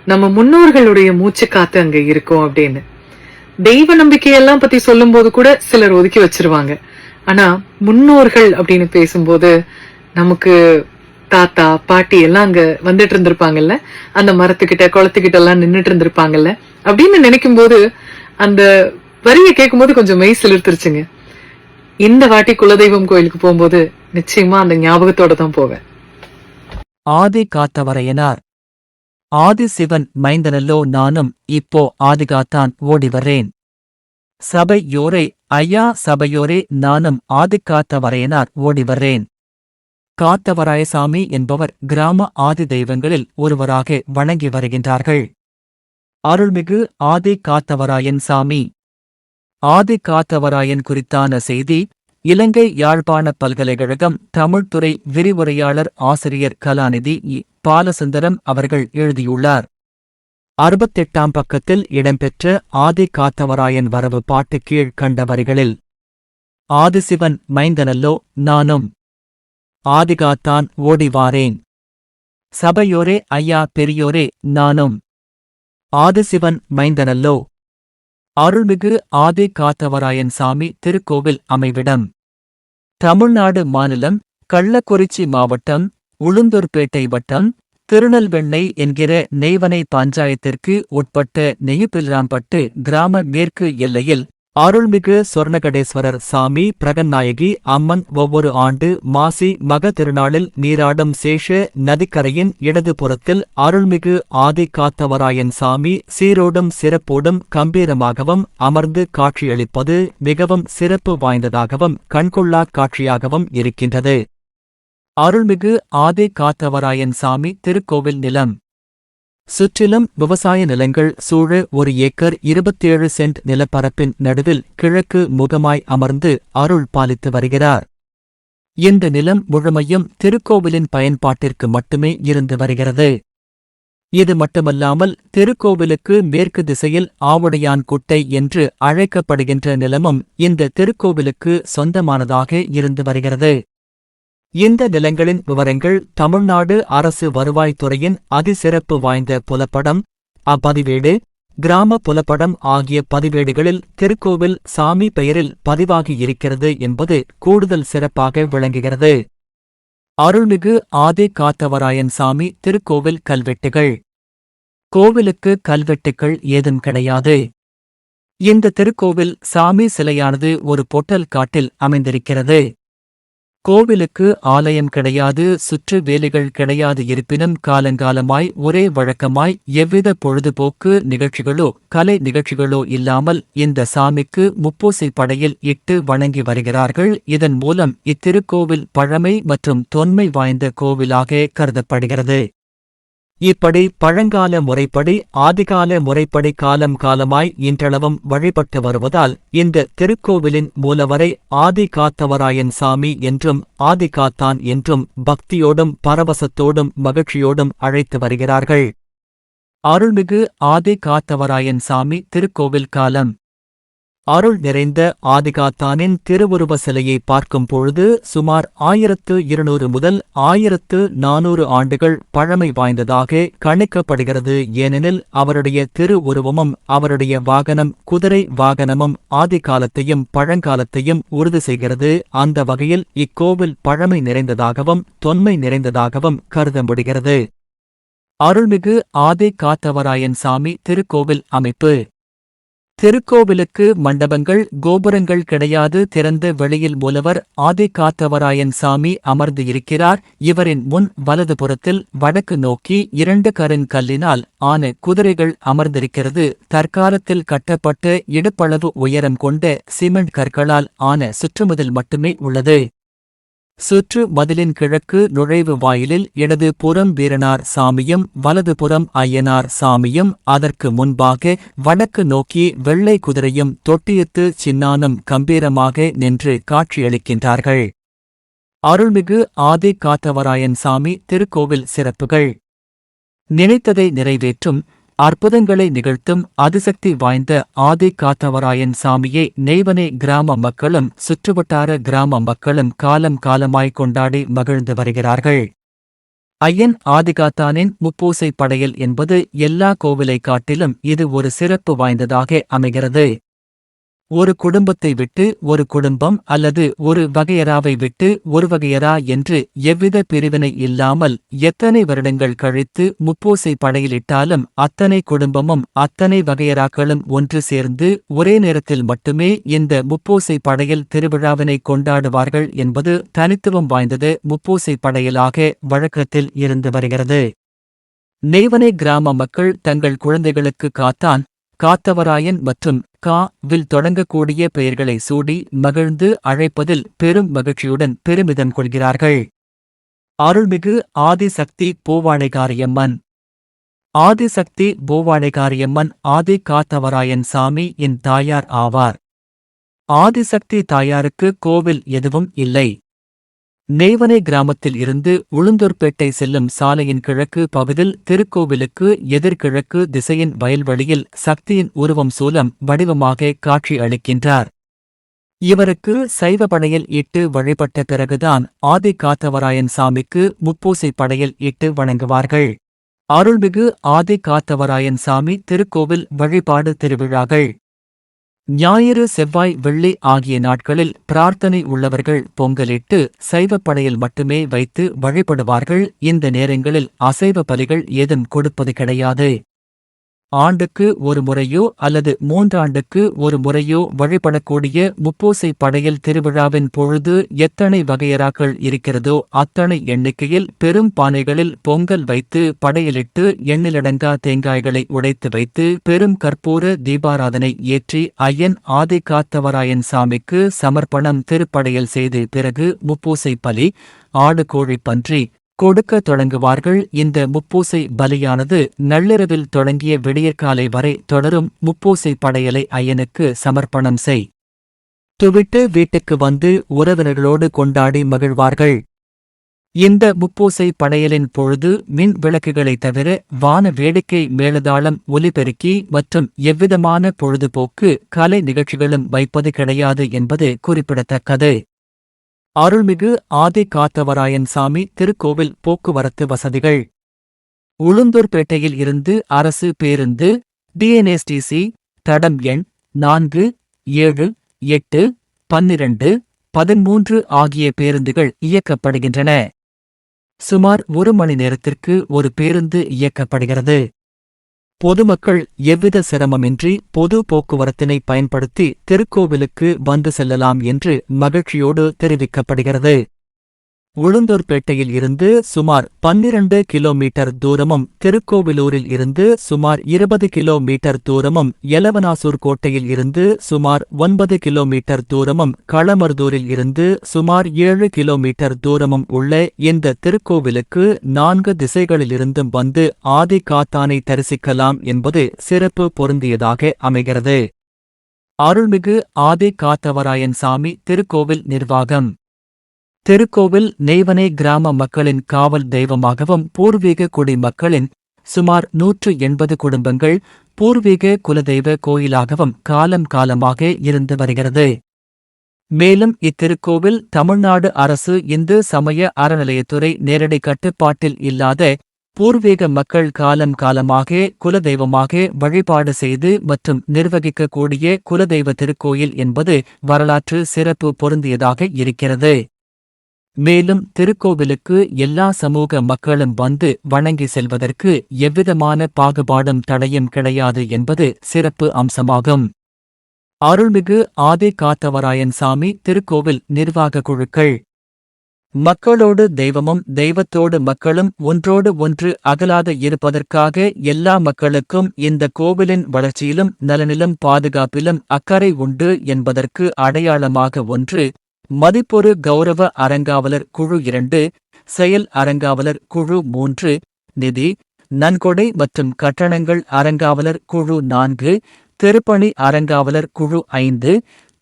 நம்ம முன்னோர்களுடைய மூச்சு காத்து அங்க இருக்கும் அப்படின்னு. தெய்வ நம்பிக்கையெல்லாம் பத்தி சொல்லும் போது கூட சிலர் ஒதுக்கி வச்சிருவாங்க. ஆனா முன்னோர்கள் அப்படின்னு பேசும்போது நமக்கு தாத்தா பாட்டி எல்லாம் அங்க வந்துட்டு இருந்திருப்பாங்கல்ல, அந்த மரத்துக்கிட்ட குளத்துக்கிட்ட எல்லாம் நின்னுட்டு இருந்திருப்பாங்கல்ல அப்படின்னு நினைக்கும் போது அந்த வரியை கேட்கும் போது கொஞ்சம் மெய் சிலிர்த்துருச்சுங்க. இந்த வாட்டி குலதெய்வம் கோயிலுக்கு போகும்போது நிச்சயமா அந்த ஞாபகத்தோட தான் போவேன். ஆதி காத்தவரையனார். ஆதி சிவன் மைந்தனல்லோ நானும், இப்போ ஆதிகாத்தான் ஓடி வர்றேன். சபையோரே ஐயா சபையோரே, நானும் ஆதிகாத்தவரையனார் ஓடி வர்றேன். காத்தவராயசாமி என்பவர் கிராம ஆதி தெய்வங்களில் ஒருவராக வணங்கி வருகின்றார்கள். அருள்மிகு ஆதி காத்தவராயன் சாமி. ஆதி காத்தவராயன் குறித்தான செய்தி இலங்கை யாழ்ப்பாண பல்கலைக்கழகம் தமிழ்துறை விரிவுரையாளர் ஆசிரியர் கலாநிதி பாலசுந்தரம் அவர்கள் எழுதியுள்ளார். 68ஆம் பக்கத்தில் இடம்பெற்ற ஆதி காத்தவராயன் வரவு பாட்டு கீழ் கண்ட வரிகளில், ஆதிசிவன் மைந்தனல்லோ நானும், ஆதிகாத்தான் ஓடிவாரேன். சபையோரே ஐயா பெரியோரே நானும், ஆதிசிவன் மைந்தனல்லோ. அருள்மிகு ஆதி காத்தவராயன் சாமி திருக்கோவில் அமைவிடம் தமிழ்நாடு மாநிலம், கள்ளக்குறிச்சி மாவட்டம், உளுந்தூர்பேட்டை வட்டம், திருநெல்வேலி என்கிற நெய்வனை பஞ்சாயத்திற்கு உட்பட்ட நெய்யுப்பிலாம்பட்டு கிராம மேற்கு எல்லையில் அருள்மிகு சொர்ணகடேஸ்வரர் சாமி பிரகநாயகி அம்மன் ஒவ்வொரு ஆண்டு மாசி மக திருநாளில் நீராடும் சேஷ நதிக்கரையின் இடது புறத்தில் அருள்மிகு ஆதி காத்தவராயன் சாமி சீரோடும் சிறப்போடும் கம்பீரமாகவும் அமர்ந்து காட்சியளிப்பது மிகவும் சிறப்பு வாய்ந்ததாகவும் கண்கொள்ளா காட்சியாகவும் இருக்கின்றது. அருள்மிகு ஆதி காத்தவராயன் சாமி திருக்கோவில் நிலம். சுற்றிலும் விவசாய நிலங்கள் சூழ 1 ஏக்கர் 27 சென்ட் நிலப்பரப்பின் நடுவில் கிழக்கு முகமாய் அமர்ந்து அருள் பாலித்து வருகிறார். இந்த நிலம் முழுமையும் திருக்கோவிலின் பயன்பாட்டிற்கு மட்டுமே இருந்து வருகிறது. இது மட்டுமல்லாமல் திருக்கோவிலுக்கு மேற்கு திசையில் ஆவுடையான் குட்டை என்று அழைக்கப்படுகின்ற நிலமும் இந்த திருக்கோவிலுக்கு சொந்தமானதாக இருந்து வருகிறது. இந்த நிலங்களின் விவரங்கள் தமிழ்நாடு அரசு வருவாய்த்துறையின் அதிசிறப்பு வாய்ந்த புலப்படம், அப்பதிவேடு, கிராம புலப்படம் ஆகிய பதிவேடுகளில் திருக்கோவில் சாமி பெயரில் பதிவாகியிருக்கிறது என்பது கூடுதல் சிறப்பாக விளங்குகிறது. அருள்மிகு ஆதி காத்தவராயன் சாமி திருக்கோவில் கல்வெட்டுகள். கோவிலுக்கு கல்வெட்டுகள் ஏதும் கிடையாது. இந்த திருக்கோவில் சாமி சிலையானது ஒரு பொட்டல் காட்டில் அமைந்திருக்கிறது. கோவிலுக்கு ஆலயம் கிடையாது, சுற்று வேலிகள் கிடையாது. இருப்பினும் காலங்காலமாய் ஒரே வழக்கமாய் எவ்வித பொழுதுபோக்கு நிகழ்ச்சிகளோ கலை நிகழ்ச்சிகளோ இல்லாமல் இந்த சாமிக்கு முப்பூசை படையில் இட்டு வணங்கி வருகிறார்கள். இதன் மூலம் இத்திருக்கோவில் பழமை மற்றும் தொன்மை வாய்ந்த கோவிலாக கருதப்படுகிறது. இப்படி பழங்கால முறைப்படி ஆதிகால முறைப்படி காலம் காலமாய் இன்றளவும் வழிபட்டு வருவதால் இந்த திருக்கோவிலின் மூலவரை ஆதி காத்தவராயன் சாமி என்றும் ஆதிகாத்தான் என்றும் பக்தியோடும் பரவசத்தோடும் மகிழ்ச்சியோடும் அழைத்து வருகிறார்கள். அருள்மிகு ஆதி காத்தவராயன் சாமி திருக்கோவில் காலம். அருள் நிறைந்த ஆதிகாத்தானின் திருவுருவ சிலையை பார்க்கும் பொழுது சுமார் 1200 முதல் 1400 ஆண்டுகள் பழமை வாய்ந்ததாக கணிக்கப்படுகிறது. ஏனெனில் அவருடைய திருவுருவமும் அவருடைய வாகனம் குதிரை வாகனமும் ஆதிகாலத்தையும் பழங்காலத்தையும் உறுதி செய்கிறது. அந்த வகையில் இக்கோவில் பழமை நிறைந்ததாகவும் தொன்மை நிறைந்ததாகவும் கருத முடிகிறது. அருள்மிகு ஆதி காத்தவராயன் சாமி திருக்கோவில் அமைப்பு. திருக்கோவிலுக்கு மண்டபங்கள் கோபுரங்கள் கிடையாது. திறந்த வெளியில் மூலவர் ஆதி காத்தவராயன் சாமி அமர்ந்து இருக்கிறார். இவரின் முன் வலதுபுறத்தில் வடக்கு நோக்கி 2 கருங்கல்லினால் ஆன குதிரைகள் அமர்ந்திருக்கிறது. தற்காலத்தில் கட்டப்பட்ட இடுப்பளவு உயரம் கொண்ட சிமெண்ட் கற்களால் ஆன சுற்றுமதில் மட்டுமே உள்ளது. சுற்று மதிலின் கிழக்கு நுழைவு வாயிலில் இடது புறம் வீரனார் சாமியும் வலதுபுறம் ஐயனார் சாமியும், அதற்கு முன்பாக வடக்கு நோக்கி வெள்ளை குதிரையும் தொட்டியத்து சின்னானும் கம்பீரமாக நின்று காட்சியளிக்கின்றார்கள். அருள்மிகு ஆதி காத்தவராயன் சாமி திருக்கோவில் சிறப்புகள். நினைத்ததை நிறைவேற்றும் அற்புதங்களை நிகழ்த்தும் அதிசக்தி வாய்ந்த ஆதி காத்தவராயன் சாமியை நெய்வனை கிராம மக்களும் சுற்றுவட்டார கிராம மக்களும் காலம் காலமாய் கொண்டாடி மகிழ்ந்து வருகிறார்கள். ஐயன் ஆதிகாத்தானின் முப்பூசை படையல் என்பது எல்லா கோவிலை காட்டிலும் இது ஒரு சிறப்பு வாய்ந்ததாக அமைகிறது. ஒரு குடும்பத்தை விட்டு ஒரு குடும்பம் அல்லது ஒரு வகையறாவை விட்டு ஒரு வகையறா என்று எவ்வித பிரிவினை இல்லாமல் எத்தனை வருடங்கள் கழித்து முப்பூசை படையிலிட்டாலும் அத்தனை குடும்பமும் அத்தனை வகையறாக்களும் ஒன்று சேர்ந்து ஒரே நேரத்தில் மட்டுமே இந்த முப்பூசை படையல் திருவிழாவினை கொண்டாடுவார்கள் என்பது தனித்துவம் வாய்ந்தது முப்பூசை படையலாக வழக்கத்தில் இருந்து வருகிறது. நெய்வனை கிராம மக்கள் தங்கள் குழந்தைகளுக்கு காத்தான், காத்தவராயன் மற்றும் வில் தொடங்கக்கூடிய பெயர்களை சூடி மகிழ்ந்து அழைப்பதில் பெரும் மகிழ்ச்சியுடன் பெருமிதம் கொள்கிறார்கள். அருள்மிகு ஆதிசக்தி பூவாழைகாரியம்மன். ஆதிசக்தி பூவாழைகாரியம்மன் ஆதி காத்தவராயன் சாமி இன் தாயார் ஆவார். ஆதிசக்தி தாயாருக்கு கோவில் எதுவும் இல்லை. நெய்வனை கிராமத்தில் இருந்து உளுந்தூர்பேட்டை செல்லும் சாலையின் கிழக்கு பகுதியில் திருக்கோவிலுக்கு எதிர்கிழக்கு திசையின் வயல்வெளியில் சக்தியின் உருவம் சூலம் வடிவமாக காட்சி அளிக்கின்றார். இவருக்கு சைவ படையல் இட்டு வழிபட்ட பிறகுதான் ஆதி காத்தவராயன் சாமிக்கு முப்பூசை படையல் இட்டு வணங்குவார்கள். அருள்மிகு ஆதி காத்தவராயன் சாமி திருக்கோவில் வழிபாடு திருவிழாக்கள். ஞாயிறு, செவ்வாய், வெள்ளி ஆகிய நாட்களில் பிரார்த்தனை உள்ளவர்கள் பொங்கலிட்டு சைவப் படையல் மட்டுமே வைத்து வழிபடுவார்கள். இந்த நேரங்களில் அசைவ பலிகள் ஏதும் கொடுப்பது கிடையாது. ஆண்டுக்கு ஒரு முறையோ அல்லது 3 ஆண்டுக்கு ஒரு முறையோ வழிபடக்கூடிய முப்பூசை படையல் திருவிழாவின் பொழுது எத்தனை வகையறாக்கள் இருக்கிறதோ அத்தனை எண்ணிக்கையில் பெரும் பானைகளில் பொங்கல் வைத்து படையலிட்டு எண்ணிலடங்கா தேங்காய்களை உடைத்து வைத்து பெரும் கற்பூர தீபாராதனை ஏற்றி ஐயன் ஆதி காத்தவராயன் சாமிக்கு சமர்ப்பணம் திருப்படையல் செய்து பிறகு முப்பூசை பலி, ஆடு, கோழி, பன்றி கொடுக்க தொடங்குவார்கள். இந்த முப்பூசை பலியானது நள்ளிரவில் தொடங்கிய விடியற்காலை வரை தொடரும். முப்பூசை படையலை ஐயனுக்கு சமர்ப்பணம் துவிட்டு வீட்டுக்கு வந்து உறவினர்களோடு கொண்டாடி மகிழ்வார்கள். இந்த முப்பூசை படையலின் பொழுது மின் விளக்குகளை தவிர வான வேடிக்கை, மேளதாளம், ஒலிபெருக்கி மற்றும் எவ்விதமான பொழுதுபோக்கு கலை நிகழ்ச்சிகளும் வைப்பது கிடையாது என்பது குறிப்பிடத்தக்கது. அருள்மிகு ஆதி காத்தவராயன் சாமி திருக்கோவில் போக்குவரத்து வசதிகள். உளுந்தூர்பேட்டையில் இருந்து அரசு பேருந்து, டிஎன்எஸ்டிசி, தடம் எண் 4, 7, 8, 12, 13 ஆகிய பேருந்துகள் இயக்கப்படுகின்றன. சுமார் 1 மணி நேரத்திற்கு ஒரு பேருந்து இயக்கப்படுகிறது. பொதுமக்கள் எவ்வித சிரமமின்றி பொது போக்குவரத்தினை பயன்படுத்தி திருக்கோவிலுக்கு வந்து செல்லலாம் என்று மகிழ்ச்சியோடு தெரிவிக்கப்படுகிறது. உளுந்தூர்பேட்டையில் இருந்து சுமார் 12 கிலோமீட்டர் தூரமும் திருக்கோவிலூரில் இருந்து சுமார் 20 கிலோமீட்டர் தூரமும் எலவனாசூர் கோட்டையில் இருந்து சுமார் 9 கிலோமீட்டர் தூரமும் களமருதூரில் இருந்து சுமார் 7 கிலோமீட்டர் தூரமும் உள்ள இந்த திருக்கோவிலுக்கு 4 திசைகளிலிருந்தும் வந்து ஆதி காத்தானை தரிசிக்கலாம் என்பது சிறப்பு பொருந்தியதாக அமைகிறது. அருள்மிகு ஆதி காத்தவராயன் சாமி திருக்கோவில் நிர்வாகம். திருக்கோவில் நெய்வனை கிராம மக்களின் காவல் தெய்வமாகவும் பூர்வீக குடி மக்களின் சுமார் 180 குடும்பங்கள் பூர்வீக குலதெய்வ கோயிலாகவும் காலம் காலமாக இருந்து வருகிறது. மேலும் இத்திருக்கோவில் தமிழ்நாடு அரசு இந்து சமய அறநிலையத்துறை நேரடி கட்டுப்பாட்டில் இல்லாத பூர்வீக மக்கள் காலம் காலமாக குலதெய்வமாக வழிபாடு செய்து மற்றும் நிர்வகிக்கக்கூடிய குலதெய்வ திருக்கோயில் என்பது வரலாற்று சிறப்பு பொருந்தியதாக இருக்கிறது. மேலும் திருக்கோவிலுக்கு எல்லா சமூக மக்களும் வந்து வணங்கி செல்வதற்கு எவ்விதமான பாகுபாடும் தடையும் கிடையாது என்பது சிறப்பு அம்சமாகும். அருள்மிகு ஆதி காத்தவராயன் சாமி திருக்கோவில் நிர்வாக குழுக்கள். மக்களோடு தெய்வமும் தெய்வத்தோடு மக்களும் ஒன்றோடு ஒன்று அகலாது இருப்பதற்காக எல்லா மக்களுக்கும் இந்த கோவிலின் வளர்ச்சியிலும் நலனிலும் பாதுகாப்பிலும் அக்கறை உண்டு என்பதற்கு அடையாளமாக 1 மதிப்பொரு கௌரவ அறங்காவலர் குழு 2, செயல் அறங்காவலர் குழு 3, நிதி, நன்கொடை மற்றும் கட்டணங்கள் அறங்காவலர் குழு 4, திருப்பணி அறங்காவலர் குழு 5,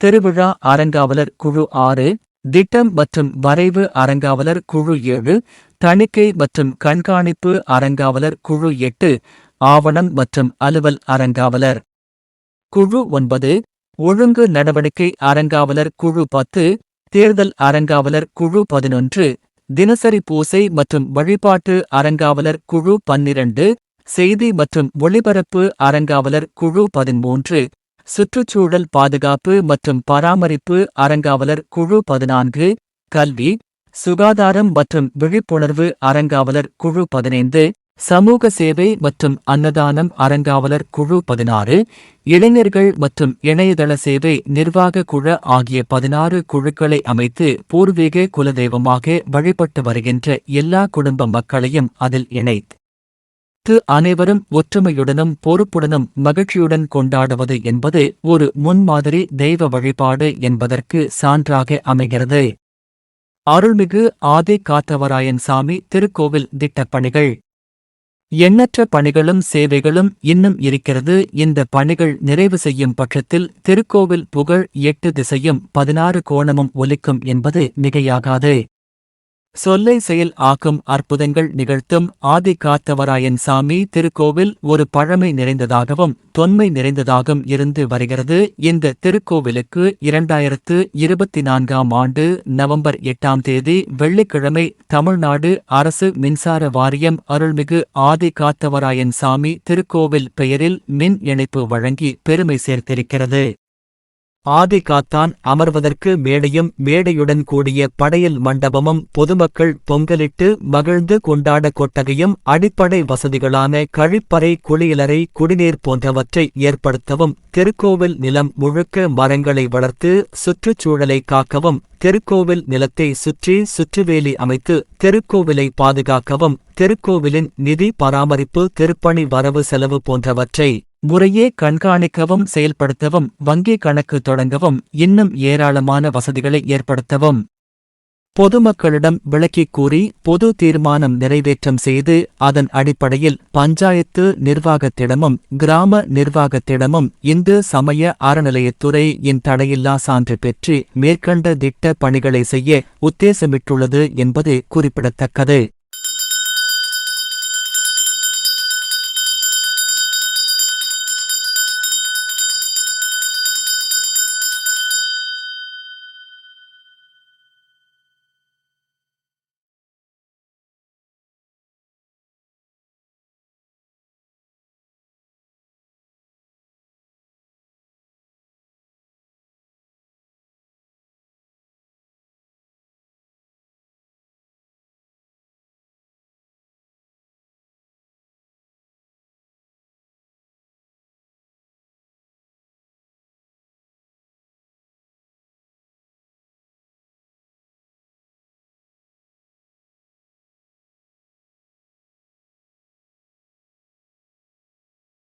திருவிழா அறங்காவலர் குழு 6, திட்டம் மற்றும் வரைவு அறங்காவலர் குழு 7, தணிக்கை மற்றும் கண்காணிப்பு அறங்காவலர் குழு 8, ஆவணம் மற்றும் அலுவல் அறங்காவலர் குழு 9, ஒழுங்கு நடவடிக்கை அறங்காவலர் குழு 10, தேர்தல் அறங்காவலர் குழு 11, தினசரி பூசை மற்றும் வழிபாட்டு அறங்காவலர் குழு 12, செய்தி மற்றும் ஒளிபரப்பு அறங்காவலர் குழு 13, சுற்றுச்சூழல் பாதுகாப்பு மற்றும் பராமரிப்பு அறங்காவலர் குழு 14, கல்வி, சுகாதாரம் மற்றும் விழிப்புணர்வு அறங்காவலர் குழு 15, சமூக சேவை மற்றும் அன்னதானம் அறங்காவலர் குழு 16, இளைஞர்கள் மற்றும் இணையதள சேவை நிர்வாக குழு ஆகிய 16 குழுக்களை அமைத்து பூர்வீக குலதெய்வமாக வழிபட்டு வருகின்ற எல்லா குடும்ப மக்களையும் அதில் இணைத்து அனைவரும் ஒற்றுமையுடனும் பொறுப்புடனும் மகிழ்ச்சியுடன் கொண்டாடுவது என்பது ஒரு முன்மாதிரி தெய்வ வழிபாடு என்பதற்கு சான்றாக அமைகிறது. அருள்மிகு ஆதி காத்தவராயன் சாமி திருக்கோவில் திட்டப்பணிகள். எண்ணற்ற பணிகளும் சேவைகளும் இன்னும் இருக்கிறது. இந்த பணிகள் நிறைவு செய்யும் பட்சத்தில் திருக்கோவில் புகழ் 8 திசையும் 16 கோணமும் ஒலிக்கும் என்பது மிகையாகாது. சொல்லை செயல் ஆக்கும் அற்புதங்கள் நிகழ்த்தும் ஆதி காத்தவராயன் சாமி திருக்கோவில் ஒரு பழமை நிறைந்ததாகவும் தொன்மை நிறைந்ததாகவும் இருந்து வருகிறது. இந்த திருக்கோவிலுக்கு 2024ஆம் ஆண்டு நவம்பர் 8ஆம் தேதி வெள்ளிக்கிழமை தமிழ்நாடு அரசு மின்சார வாரியம் அருள்மிகு ஆதி காத்தவராயன் சாமி திருக்கோவில் பெயரில் மின் இணைப்பு வழங்கி பெருமை சேர்த்திருக்கிறது. ஆதி காத்தான் அமர்வதற்கு மேடையும் மேடையுடன் கூடிய படையல் மண்டபமும் பொதுமக்கள் பொங்கலிட்டு மகிழ்ந்து கொண்டாட கொட்டகையும் அடிப்படை வசதிகளான கழிப்பறை குளியலறை குடிநீர் போன்றவற்றை ஏற்படுத்தவும் திருக்கோவில் நிலம் முழுக்க மரங்களை வளர்த்து சுற்றுச்சூழலை காக்கவும் திருக்கோவில் நிலத்தை சுற்றி சுற்றுவேலி அமைத்து திருக்கோவிலை பாதுகாக்கவும் திருக்கோவிலின் நிதி பராமரிப்பு திருப்பணி வரவு செலவு போன்றவற்றை முறையே கண்காணிக்கவும் செயல்படுத்தவும் வங்கி கணக்கு தொடங்கவும் இன்னும் ஏராளமான வசதிகளை ஏற்படுத்தவும் பொதுமக்களிடம் விளக்கிக் கூறி பொது தீர்மானம் நிறைவேற்றம் செய்து அதன் அடிப்படையில் பஞ்சாயத்து நிர்வாகத்திடமும் கிராம நிர்வாகத்திடமும் இந்து சமய அறநிலையத்துறை இன் தடையில்லா சான்று பெற்று மேற்கண்ட திட்ட பணிகளை செய்ய உத்தேசமிட்டுள்ளது என்பது குறிப்பிடத்தக்கது.